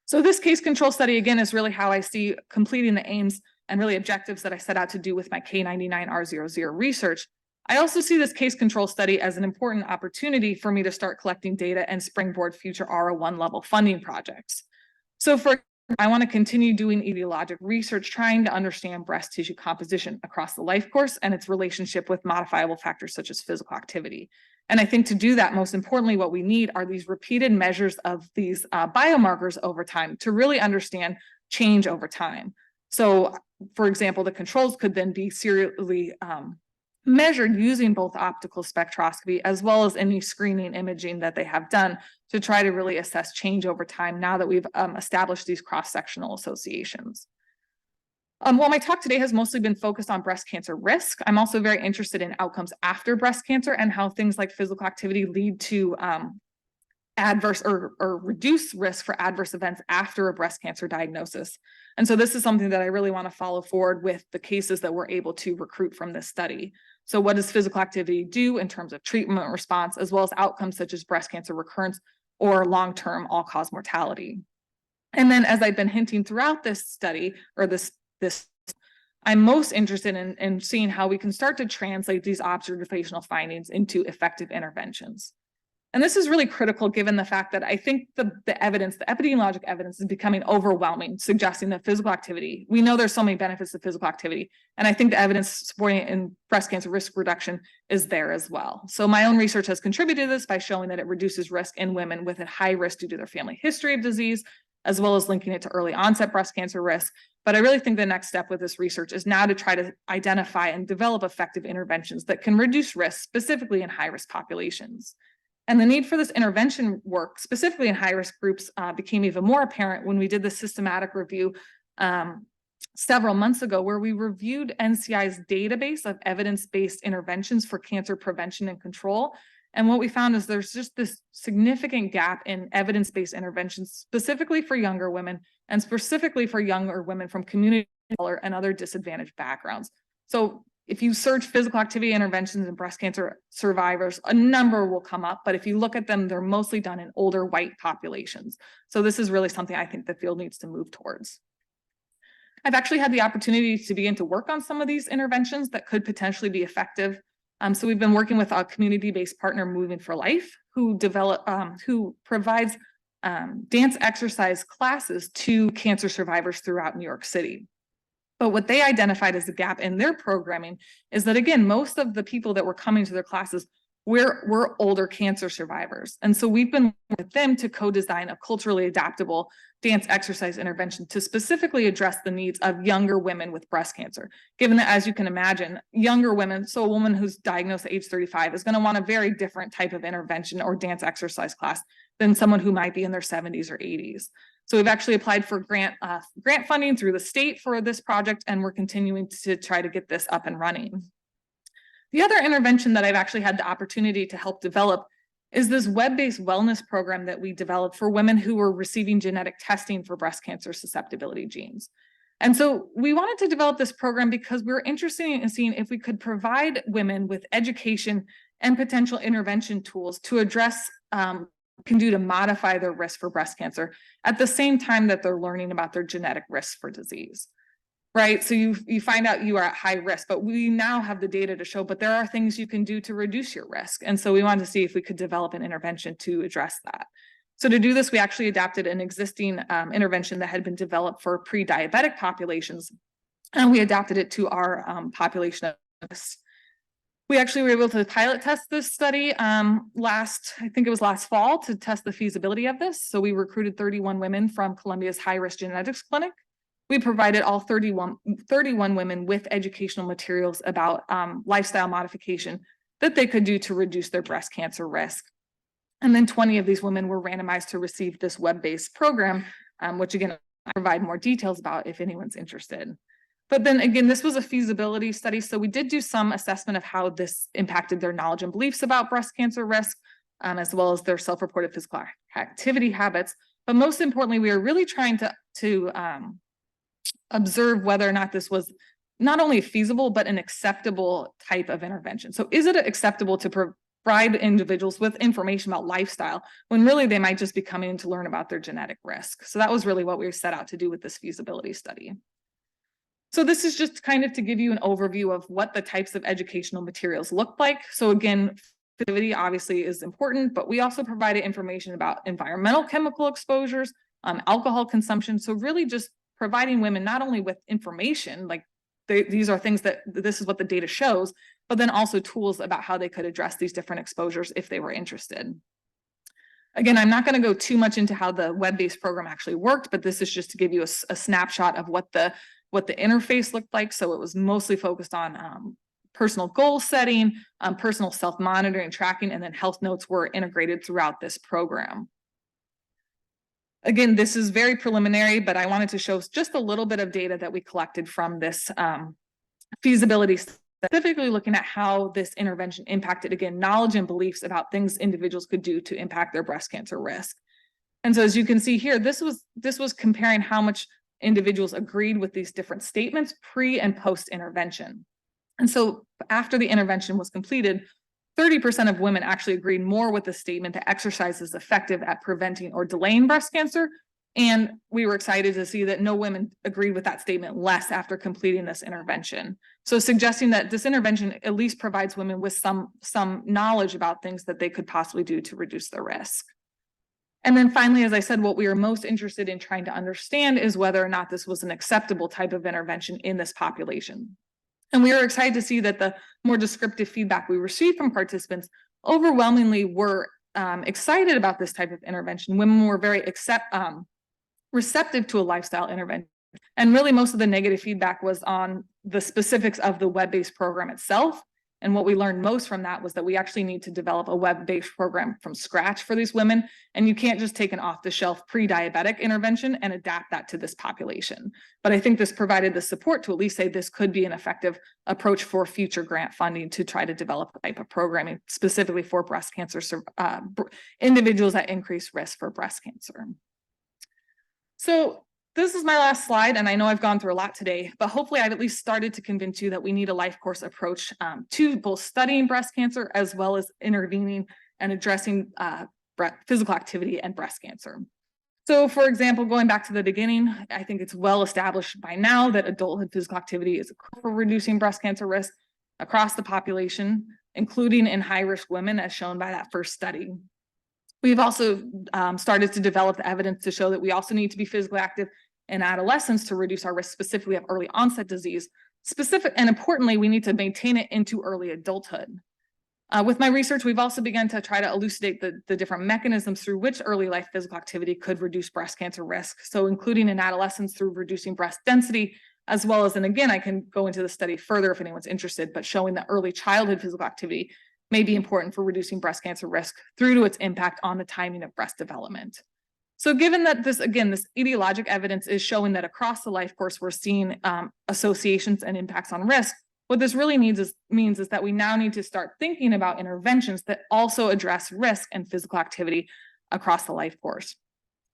So this case control study, again, is really how I see completing the aims and really objectives that I set out to do with my K99R00 research. I also see this case control study as an important opportunity for me to start collecting data and springboard future R01 level funding projects. So I want to continue doing etiologic research, trying to understand breast tissue composition across the life course and its relationship with modifiable factors such as physical activity. And I think to do that, most importantly, what we need are these repeated measures of these biomarkers over time to really understand change over time. So, for example, the controls could then be serially measured using both optical spectroscopy as well as any screening imaging that they have done to try to really assess change over time now that we've established these cross-sectional associations. While my talk today has mostly been focused on breast cancer risk, I'm also very interested in outcomes after breast cancer and how things like physical activity lead to adverse or reduce risk for adverse events after a breast cancer diagnosis. And so this is something that I really want to follow forward with the cases that we're able to recruit from this study. So what does physical activity do in terms of treatment response, as well as outcomes such as breast cancer recurrence or long-term all-cause mortality? And then, as I've been hinting throughout this study, or this I'm most interested in seeing how we can start to translate these observational findings into effective interventions. And this is really critical given the fact that I think the evidence, the epidemiologic evidence, is becoming overwhelming, suggesting that physical activity, we know there's so many benefits of physical activity, and I think the evidence supporting it in breast cancer risk reduction is there as well. So my own research has contributed to this by showing that it reduces risk in women with a high risk due to their family history of disease, as well as linking it to early onset breast cancer risk. But I really think the next step with this research is now to try to identify and develop effective interventions that can reduce risk, specifically in high-risk populations. And the need for this intervention work, specifically in high-risk groups, became even more apparent when we did the systematic review several months ago, where we reviewed NCI's database of evidence-based interventions for cancer prevention and control. And what we found is there's just this significant gap in evidence-based interventions, specifically for younger women and specifically for younger women from community color and other disadvantaged backgrounds. So if you search physical activity interventions in breast cancer survivors, a number will come up, but if you look at them, they're mostly done in older white populations. So this is really something I think the field needs to move towards. I've actually had the opportunity to begin to work on some of these interventions that could potentially be effective. So we've been working with a community-based partner, Moving for Life, who provides dance exercise classes to cancer survivors throughout New York City. But what they identified as a gap in their programming is that, again, most of the people that were coming to their classes were older cancer survivors. And so we've been working with them to co-design a culturally adaptable dance exercise intervention to specifically address the needs of younger women with breast cancer. Given that, as you can imagine, younger women, so a woman who's diagnosed at age 35 is going to want a very different type of intervention or dance exercise class than someone who might be in their 70s or 80s. So we've actually applied for grant funding through the state for this project, and we're continuing to try to get this up and running. The other intervention that I've actually had the opportunity to help develop is this web-based wellness program that we developed for women who were receiving genetic testing for breast cancer susceptibility genes. And so we wanted to develop this program because we were interested in seeing if we could provide women with education and potential intervention tools to address can do to modify their risk for breast cancer at the same time that they're learning about their genetic risk for disease. Right, so you find out you are at high risk, but we now have the data to show, but there are things you can do to reduce your risk. And so we wanted to see if we could develop an intervention to address that. So to do this, we actually adapted an existing intervention that had been developed for pre-diabetic populations, and we adapted it to our population. We actually were able to pilot test this study I think it was last fall, to test the feasibility of this. So we recruited 31 women from Columbia's high-risk genetics clinic. We provided all 31 women with educational materials about lifestyle modification that they could do to reduce their breast cancer risk. And then 20 of these women were randomized to receive this web-based program, which again, I'll provide more details about if anyone's interested. But then again, this was a feasibility study, so we did do some assessment of how this impacted their knowledge and beliefs about breast cancer risk, as well as their self-reported physical activity habits. But most importantly, we are really trying to observe whether or not this was not only feasible, but an acceptable type of intervention. So is it acceptable to provide individuals with information about lifestyle when really they might just be coming in to learn about their genetic risk. So that was really what we set out to do with this feasibility study. So this is just kind of to give you an overview of what the types of educational materials look like. So again, activity obviously is important, but we also provided information about environmental chemical exposures, alcohol consumption. So really just providing women not only with information, like these are things that this is what the data shows, but then also tools about how they could address these different exposures if they were interested. Again, I'm not going to go too much into how the web-based program actually worked, but this is just to give you a snapshot of what the interface looked like. So it was mostly focused on personal goal setting, personal self-monitoring, tracking, and then health notes were integrated throughout this program. Again, this is very preliminary, but I wanted to show just a little bit of data that we collected from this feasibility, specifically looking at how this intervention impacted, again, knowledge and beliefs about things individuals could do to impact their breast cancer risk. And so as you can see here, this was comparing how much individuals agreed with these different statements pre and post intervention. And so after the intervention was completed, 30% of women actually agreed more with the statement that exercise is effective at preventing or delaying breast cancer. And we were excited to see that no women agreed with that statement less after completing this intervention. So suggesting that this intervention at least provides women with some knowledge about things that they could possibly do to reduce their risk. And then finally, as I said, what we are most interested in trying to understand is whether or not this was an acceptable type of intervention in this population. And we are excited to see that the more descriptive feedback we received from participants overwhelmingly were excited about this type of intervention. Women were very receptive to a lifestyle intervention. And really most of the negative feedback was on the specifics of the web-based program itself. And what we learned most from that was that we actually need to develop a web-based program from scratch for these women. And you can't just take an off-the-shelf pre-diabetic intervention and adapt that to this population. But I think this provided the support to at least say this could be an effective approach for future grant funding to try to develop a type of programming specifically for breast cancer individuals at increased risk for breast cancer. So this is my last slide, and I know I've gone through a lot today, but hopefully I've at least started to convince you that we need a life course approach to both studying breast cancer as well as intervening and addressing physical activity and breast cancer. So for example, going back to the beginning, I think it's well established by now that adulthood physical activity is critical for reducing breast cancer risk across the population, including in high-risk women, as shown by that first study. We've also started to develop the evidence to show that we also need to be physically active in adolescence to reduce our risk specifically of early onset disease. And importantly, we need to maintain it into early adulthood. With my research, we've also begun to try to elucidate the different mechanisms through which early life physical activity could reduce breast cancer risk. So including in adolescence through reducing breast density, as well as, and again, I can go into the study further if anyone's interested, but showing that early childhood physical activity may be important for reducing breast cancer risk through to its impact on the timing of breast development. So given that this etiologic evidence is showing that across the life course, we're seeing associations and impacts on risk, what this really means is that we now need to start thinking about interventions that also address risk and physical activity across the life course.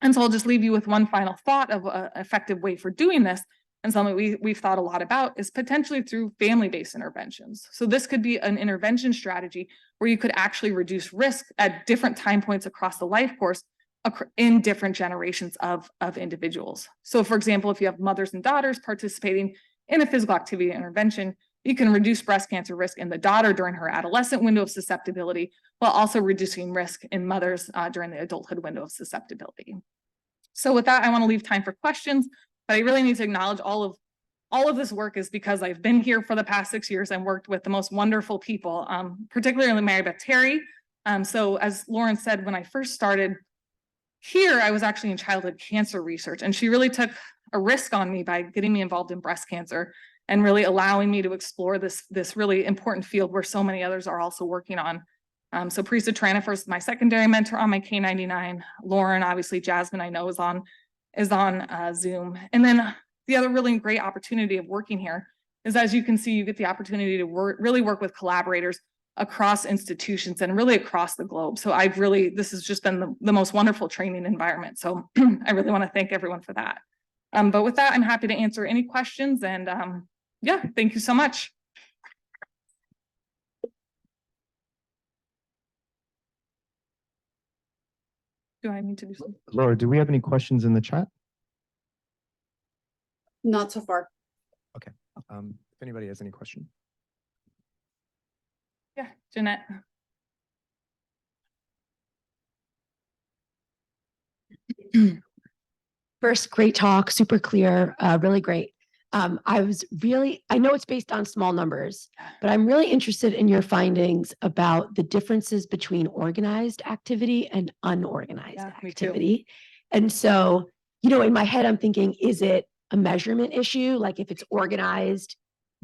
And so I'll just leave you with one final thought of an effective way for doing this, and something we've thought a lot about is potentially through family-based interventions. So this could be an intervention strategy where you could actually reduce risk at different time points across the life course in different generations of individuals. So for example, if you have mothers and daughters participating in a physical activity intervention, you can reduce breast cancer risk in the daughter during her adolescent window of susceptibility, while also reducing risk in mothers during the adulthood window of susceptibility. So with that, I want to leave time for questions. But I really need to acknowledge all of this work is because I've been here for the past 6 years and worked with the most wonderful people, particularly Mary Beth Terry. So as Lauren said, when I first started here, I was actually in childhood cancer research, and she really took a risk on me by getting me involved in breast cancer and really allowing me to explore this really important field where so many others are also working on. So Prisa Tranifers is my secondary mentor on my K99. Lauren, obviously Jasmine, I know is on Zoom. And then the other really great opportunity of working here is, as you can see, you get the opportunity to really work with collaborators across institutions and really across the globe. So this has just been the most wonderful training environment. So I really want to thank everyone for that. But with that, I'm happy to answer any questions, and yeah, thank you so much. Do I need to do something? Laura, do we have any questions in the chat? Not so far. Okay. If anybody has any question. Yeah, Jeanette. First, great talk, super clear, really great. I know it's based on small numbers, but I'm really interested in your findings about the differences between organized activity and unorganized activity. And so, in my head, I'm thinking, is it a measurement issue? Like if it's organized,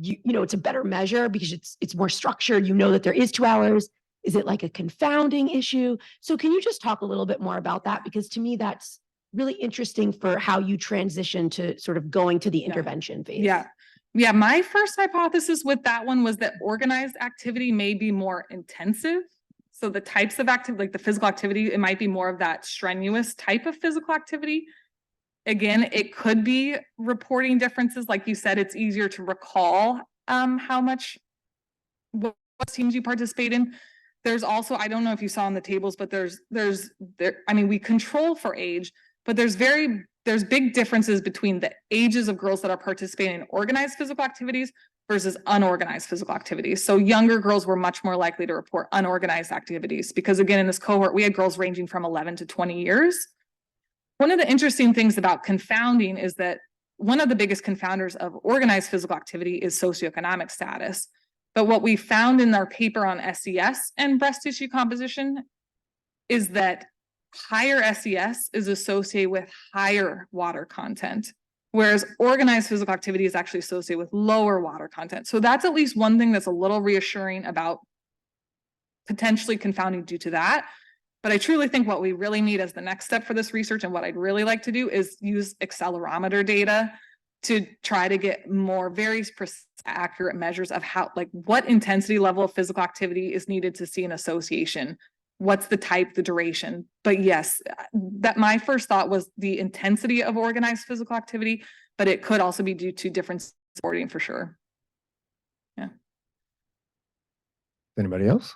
it's a better measure because it's more structured. You know that there is 2 hours. Is it like a confounding issue? So can you just talk a little bit more about that? Because to me, that's really interesting for how you transition to sort of going to the intervention phase. Yeah. My first hypothesis with that one was that organized activity may be more intensive. So the types of activity, like the physical activity, it might be more of that strenuous type of physical activity. Again, it could be reporting differences. Like you said, it's easier to recall how much what teams you participate in. There's also, I don't know if you saw on the tables, but we control for age, but there's big differences between the ages of girls that are participating in organized physical activities versus unorganized physical activities. So younger girls were much more likely to report unorganized activities because again, in this cohort, we had girls ranging from 11 to 20 years. One of the interesting things about confounding is that one of the biggest confounders of organized physical activity is socioeconomic status. But what we found in our paper on SES and breast tissue composition is that higher SES is associated with higher water content, whereas organized physical activity is actually associated with lower water content. So that's at least one thing that's a little reassuring about potentially confounding due to that. But I truly think what we really need as the next step for this research and what I'd really like to do is use accelerometer data to try to get more very accurate measures of how, like what intensity level of physical activity is needed to see an association. What's the type, the duration? But yes, that my first thought was the intensity of organized physical activity, but it could also be due to different supporting for sure. Yeah. Anybody else?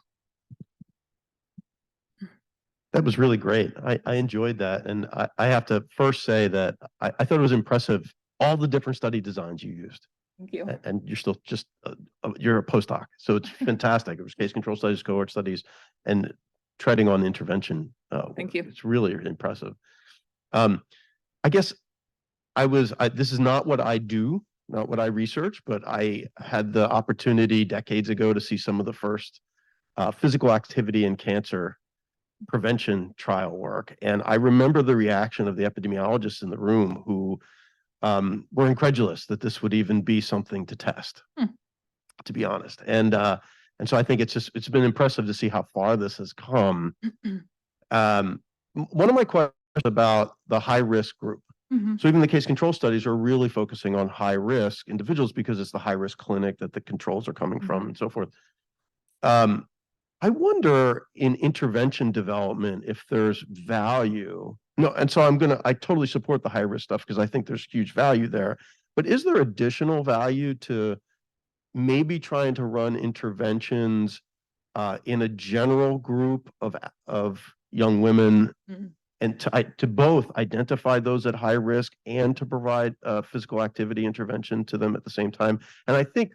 That was really great. I enjoyed that. And I have to first say that I thought it was impressive, all the different study designs you used. Thank you. And you're still just, you're a postdoc. So it's fantastic. It was case control studies, cohort studies, and treading on intervention. Thank you. It's really impressive. I guess this is not what I do, not what I research, but I had the opportunity decades ago to see some of the first physical activity in cancer prevention trial work. And I remember the reaction of the epidemiologists in the room who were incredulous that this would even be something to test, to be honest. And so I think it's been impressive to see how far this has come. One of my questions about the high risk group. So even the case control studies are really focusing on high risk individuals because it's the high risk clinic that the controls are coming from and so forth. I wonder in intervention development if there's value. No, and so I totally support the high risk stuff because I think there's huge value there. But is there additional value to maybe trying to run interventions in a general group of young women and to both identify those at high risk and to provide physical activity intervention to them at the same time? And I think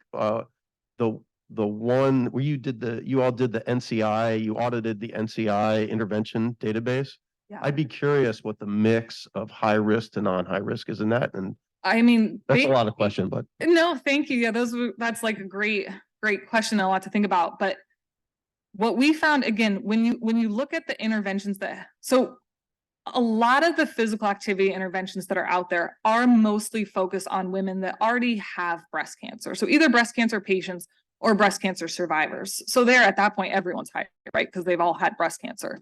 the one where you all did the NCI, you audited the NCI intervention database. Yeah. I'd be curious what the mix of high risk to non-high risk is in that. And I mean, that's a lot of question, but no, thank you. Yeah, that's like a great question, and a lot to think about. But what we found, again, when you look at the interventions so a lot of the physical activity interventions that are out there are mostly focused on women that already have breast cancer. So either breast cancer patients or breast cancer survivors. So there at that point, everyone's high, right? Because they've all had breast cancer.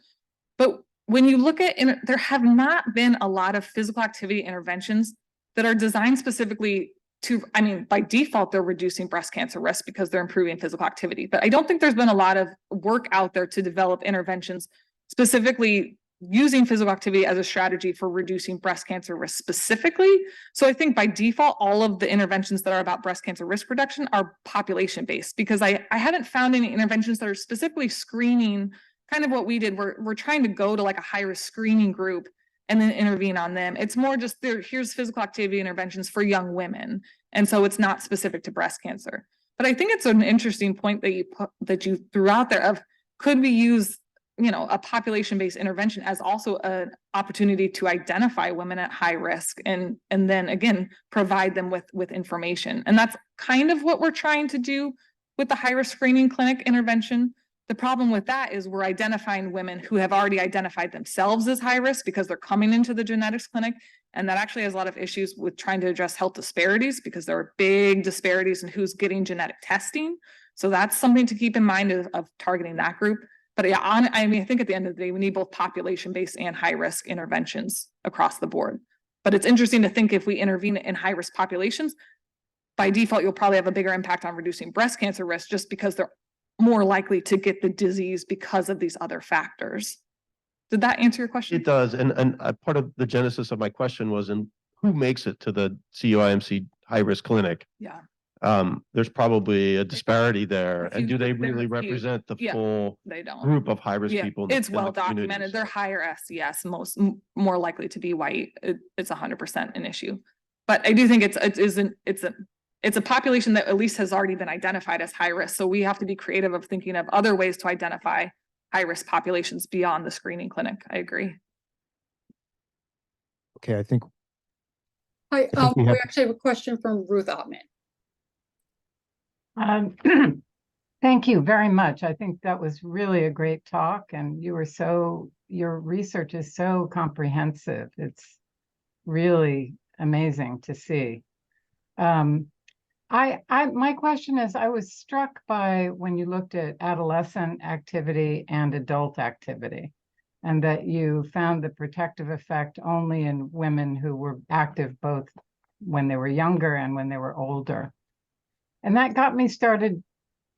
But when you look at, there have not been a lot of physical activity interventions that are designed specifically to, by default, they're reducing breast cancer risk because they're improving physical activity. But I don't think there's been a lot of work out there to develop interventions specifically using physical activity as a strategy for reducing breast cancer risk specifically. So I think by default, all of the interventions that are about breast cancer risk reduction are population-based because I haven't found any interventions that are specifically screening kind of what we did, we're trying to go to like a high risk screening group and then intervene on them. It's more just here's physical activity interventions for young women. And so it's not specific to breast cancer. But I think it's an interesting point that you threw out there of, could we use, you know, a population-based intervention as also an opportunity to identify women at high risk and then again provide them with information. And that's kind of what we're trying to do with the high risk screening clinic intervention. The problem with that is we're identifying women who have already identified themselves as high risk because they're coming into the genetics clinic. And that actually has a lot of issues with trying to address health disparities because there are big disparities in who's getting genetic testing. So that's something to keep in mind of targeting that group. But yeah, I mean, I think at the end of the day, we need both population-based and high-risk interventions across the board. But it's interesting to think if we intervene in high-risk populations, by default, you'll probably have a bigger impact on reducing breast cancer risk just because they're more likely to get the disease because of these other factors. Did that answer your question? It does. And part of the genesis of my question was, in who makes it to the CUIMC high-risk clinic? Yeah. There's probably a disparity there. And do they They're really huge. represent the Yeah, full they don't. group of high-risk Yeah, people? in the- it's in the well community? documented. They're higher SES, more likely to be white. It's 100% an issue. But I do think it's a population that at least has already been identified as high risk. So we have to be creative of thinking of other ways to identify high risk populations beyond the screening clinic. I agree. Okay, I think Hi, think we we have- actually have a question from Ruth Ottman. Thank you very much. I think that was really a great talk, and your research is so comprehensive. It's really amazing to see. My question is, I was struck by when you looked at adolescent activity and adult activity, and that you found the protective effect only in women who were active both when they were younger and when they were older. And that got me started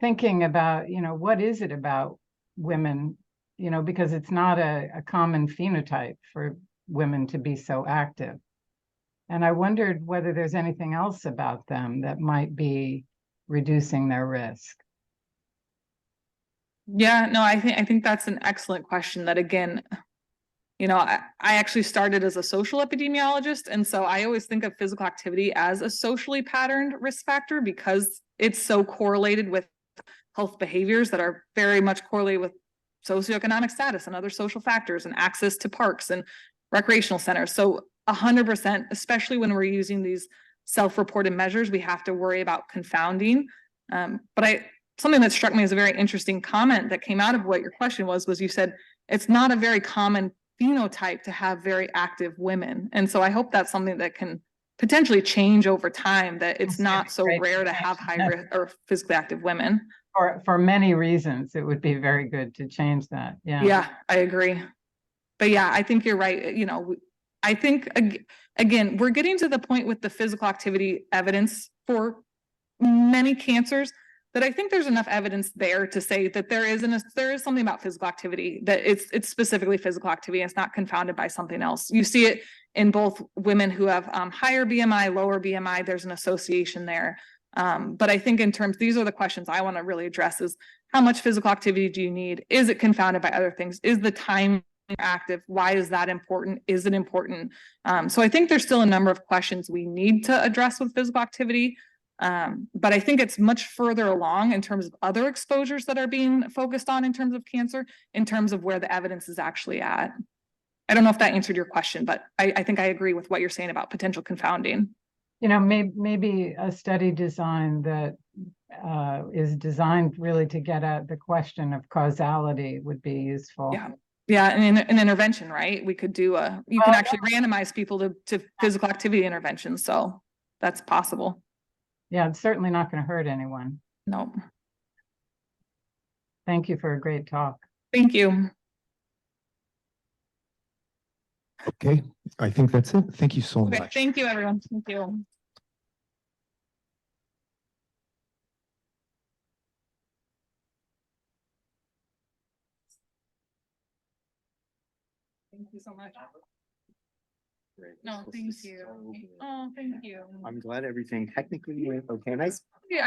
thinking about, you know, what is it about women, you know, because it's not a common phenotype for women to be so active. And I wondered whether there's anything else about them that might be reducing their risk. Yeah, no, I think that's an excellent question that again, you know, I actually started as a social epidemiologist. And so I always think of physical activity as a socially patterned risk factor because it's so correlated with health behaviors that are very much correlated with socioeconomic status and other social factors and access to parks and recreational centers. So 100%, especially when we're using these self-reported measures, we have to worry about confounding. But something that struck me as a very interesting comment that came out of what your question was you said, it's not a very common phenotype to have very active women. And so I hope that's something that can potentially change over time, that it's not so rare to have high risk or physically active women. For many reasons, it would be very good to change that. Yeah. Yeah, I agree. But yeah, I think you're right. You know, I think again, we're getting to the point with the physical activity evidence for many cancers that I think there's enough evidence there to say that there is something about physical activity, that it's specifically physical activity. And it's not confounded by something else. You see it in both women who have higher BMI, lower BMI. There's an association there. But I think these are the questions I want to really address: is how much physical activity do you need? Is it confounded by other things? Is the time active? Why is that important? Is it important? So I think there's still a number of questions we need to address with physical activity. But I think it's much further along in terms of other exposures that are being focused on in terms of cancer, in terms of where the evidence is actually at. I don't know if that answered your question, but I think I agree with what you're saying about potential confounding. You know, maybe a study design that is designed really to get at the question of causality would be useful. Yeah. Yeah, and an intervention, right? We could do you can actually randomize people to physical activity interventions. So that's possible. Yeah, it's certainly not going to hurt anyone. No. Thank you for a great talk. Thank you. Okay, I think that's it. Thank you so Okay, much. thank you, everyone. Thank you. Thank you so much. No, thank you. Oh, thank you. I'm glad everything technically went okay. Nice. Yeah,